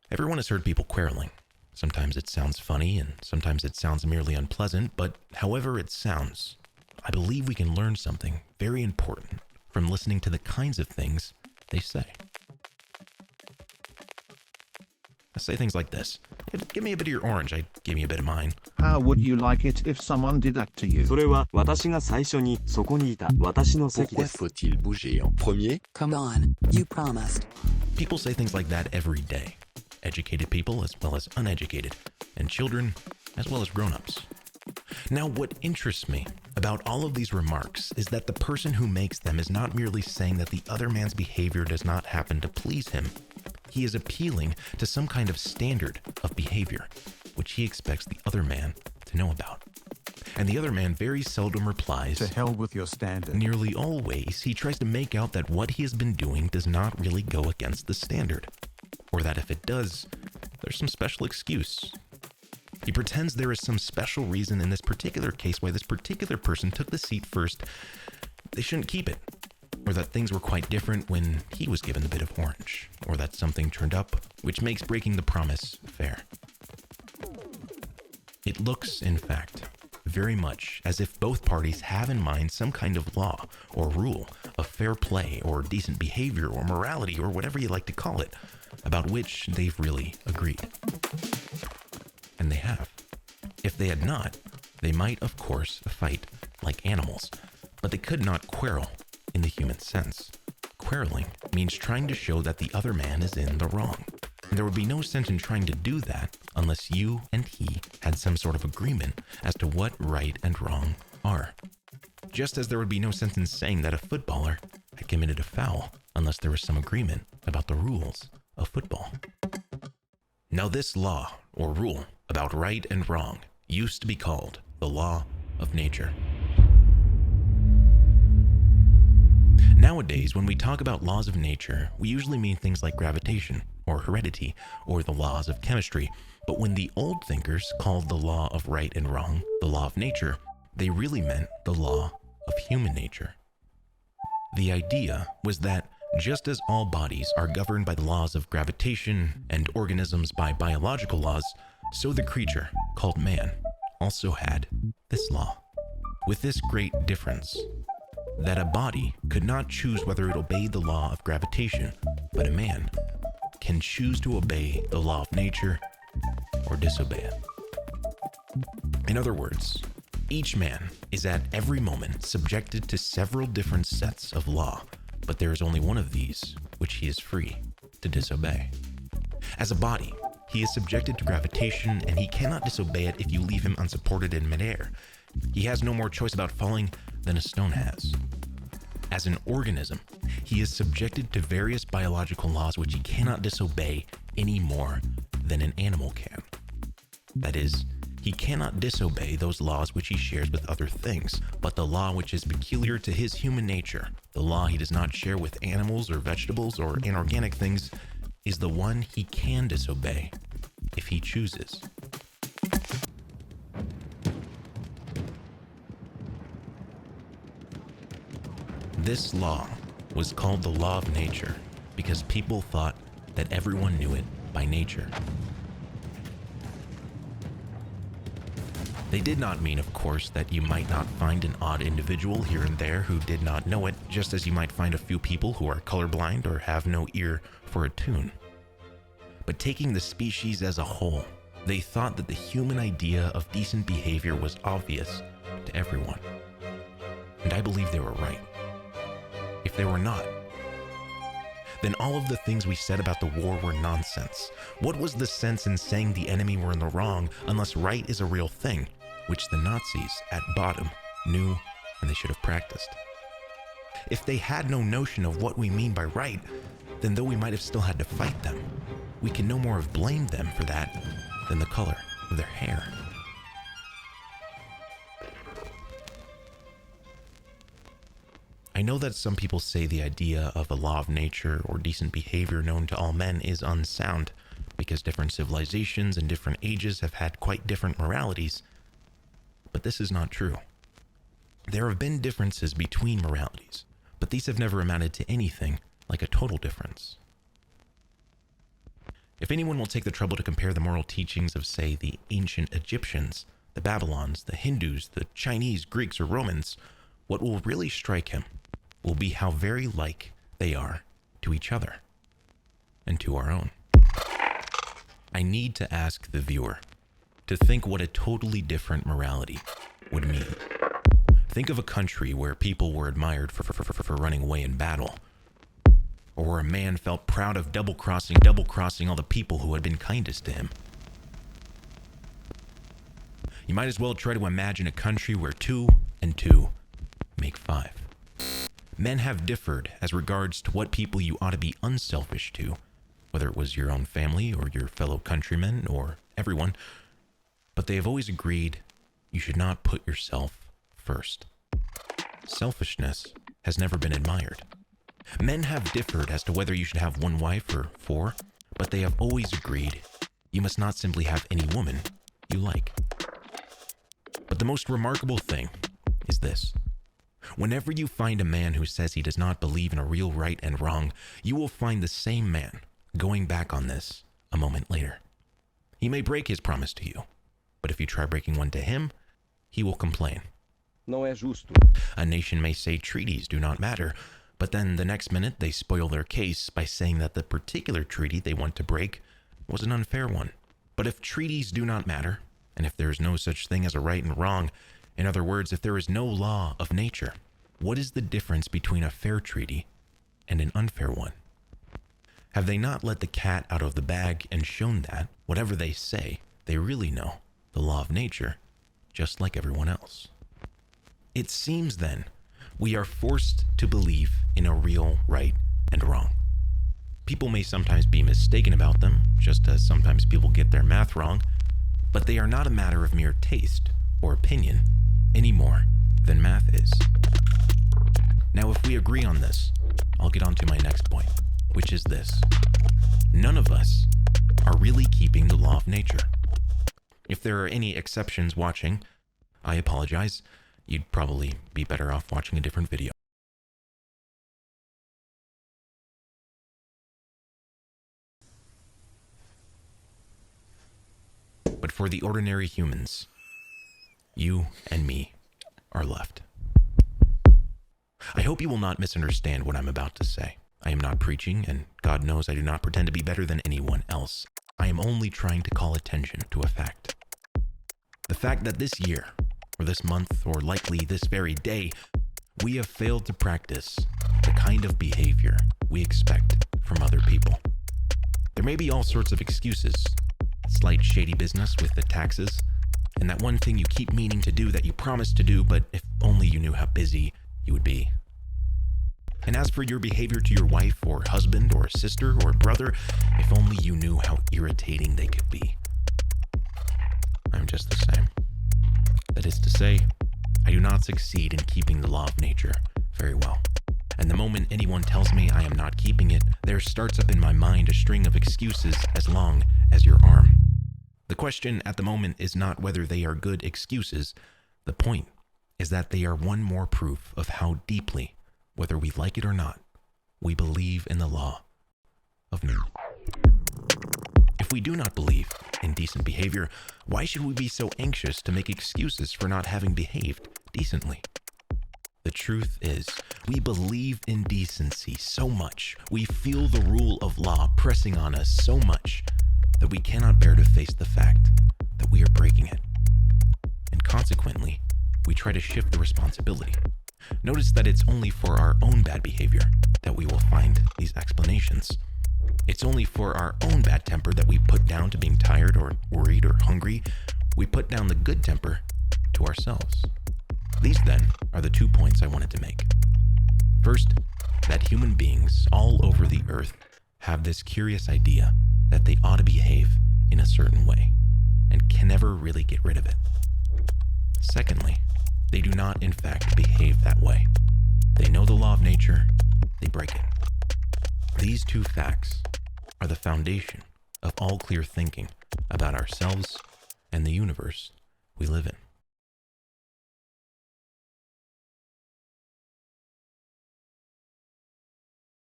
Everyone has heard people quarreling. Sometimes it sounds funny and sometimes it sounds merely unpleasant, but however it sounds, I believe we can learn something very important from listening to the kinds of things they say. I say things like this. Give me a bit of your orange, I give you a bit of mine. How would you like it if someone did that to you? それは私が最初にそこにいた私の席で Pourquoi す。 faut-il bouger en premier? Come on, you promised. People say things like that every day. Educated people as well as uneducated, and children as well as grown-ups. Now, what interests me about all of these remarks is that the person who makes them is not merely saying that the other man's behavior does not happen to please him. He is appealing to some kind of standard of behavior, which he expects the other man to know about. And the other man very seldom replies. To hell with your standard. Nearly always, he tries to make out that what he has been doing does not really go against the standard, or that if it does, there's some special excuse. He pretends there is some special reason in this particular case why this particular person took the seat first. They shouldn't keep it. Or that things were quite different when he was given the bit of orange. Or that something turned up, which makes breaking the promise fair. It looks, in fact, very much as if both parties have in mind some kind of law or rule of fair play or decent behavior or morality or whatever you like to call it, about which they've really agreed. And they have. If they had not, they might, of course, fight like animals, but they could not quarrel in the human sense. Quarreling means trying to show that the other man is in the wrong. And there would be no sense in trying to do that unless you and he had some sort of agreement as to what right and wrong are. Just as there would be no sense in saying that a footballer had committed a foul unless there was some agreement about the rules of football. Now this law, or rule, about right and wrong used to be called the law of nature. Nowadays, when we talk about laws of nature, we usually mean things like gravitation, or heredity, or the laws of chemistry. But when the old thinkers called the law of right and wrong the law of nature, they really meant the law of human nature. The idea was that just as all bodies are governed by the laws of gravitation and organisms by biological laws, so the creature, called man, also had this law. With this great difference, that a body could not choose whether it obeyed the law of gravitation, but a man can choose to obey the law of nature or disobey it. In other words, each man is at every moment subjected to several different sets of law, but there is only one of these which he is free to disobey. As a body, he is subjected to gravitation and he cannot disobey it if you leave him unsupported in midair. He has no more choice about falling than a stone has. As an organism, he is subjected to various biological laws which he cannot disobey any more than an animal can. That is, he cannot disobey those laws which he shares with other things, but the law which is peculiar to his human nature, the law he does not share with animals or vegetables or inorganic things, is the one he can disobey if he chooses. This law was called the law of nature because people thought that everyone knew it by nature. They did not mean, of course, that you might not find an odd individual here and there who did not know it, just as you might find a few people who are colorblind or have no ear for a tune. But taking the species as a whole, they thought that the human idea of decent behavior was obvious to everyone. And I believe they were right. If they were not, then all of the things we said about the war were nonsense. What was the sense in saying the enemy were in the wrong unless right is a real thing, which the Nazis, at bottom, knew and they should have practiced? If they had no notion of what we mean by right, then though we might have still had to fight them, we can no more have blamed them for that than the color of their hair. I know that some people say the idea of a law of nature or decent behavior known to all men is unsound, because different civilizations and different ages have had quite different moralities, but this is not true. There have been differences between moralities, but these have never amounted to anything like a total difference. If anyone will take the trouble to compare the moral teachings of, say, the ancient Egyptians, the Babylons, the Hindus, the Chinese, Greeks, or Romans, what will really strike him will be how very like they are to each other and to our own. I need to ask the viewer to think what a totally different morality would mean. Think of a country where people were admired for running away in battle, or where a man felt proud of double-crossing all the people who had been kindest to him. You might as well try to imagine a country where 2 and 2 make 5. Men have differed as regards to what people you ought to be unselfish to, whether it was your own family or your fellow countrymen or everyone, but they have always agreed you should not put yourself first. Selfishness has never been admired. Men have differed as to whether you should have 1 wife or 4, but they have always agreed you must not simply have any woman you like. But the most remarkable thing is this. Whenever you find a man who says he does not believe in a real right and wrong, you will find the same man going back on this a moment later. He may break his promise to you, but if you try breaking one to him, he will complain. Não é justo. A nation may say treaties do not matter, but then the next minute they spoil their case by saying that the particular treaty they want to break was an unfair one. But if treaties do not matter, and if there is no such thing as a right and wrong, in other words, if there is no law of nature, what is the difference between a fair treaty and an unfair one? Have they not let the cat out of the bag and shown that, whatever they say, they really know the law of nature, just like everyone else? It seems then we are forced to believe in a real right and wrong. People may sometimes be mistaken about them, just as sometimes people get their math wrong, but they are not a matter of mere taste or opinion any more than math is. Now, if we agree on this, I'll get on to my next point, which is this. None of us are really keeping the law of nature. If there are any exceptions watching, I apologize. You'd probably be better off watching a different video. But for the ordinary humans, you and me are left. I hope you will not misunderstand what I'm about to say. I am not preaching, and God knows I do not pretend to be better than anyone else. I am only trying to call attention to a fact. The fact that this year, or this month, or likely this very day, we have failed to practice the kind of behavior we expect from other people. There may be all sorts of excuses. Slight shady business with the taxes, and that one thing you keep meaning to do that you promised to do, but if only you knew how busy you would be. And as for your behavior to your wife or husband or sister or brother, if only you knew how irritating they could be. I'm just the same. That is to say, I do not succeed in keeping the law of nature very well. And the moment anyone tells me I am not keeping it, there starts up in my mind a string of excuses as long as your arm. The question at the moment is not whether they are good excuses. The point is that they are one more proof of how deeply, whether we like it or not, we believe in the law of nature. If we do not believe in decent behavior, why should we be so anxious to make excuses for not having behaved decently? The truth is, we believe in decency so much, we feel the rule of law pressing on us so much, that we cannot bear to face the fact that we are breaking it. And consequently, we try to shift the responsibility. Notice that it's only for our own bad behavior that we will find these explanations. It's only for our own bad temper that we put down to being tired or worried or hungry. We put down the good temper to ourselves. These then are the 2 points I wanted to make. First, that human beings all over the earth have this curious idea that they ought to behave in a certain way and can never really get rid of it. Secondly, they do not in fact behave that way. They know the law of nature, they break it. These 2 facts are the foundation of all clear thinking about ourselves and the universe we live in.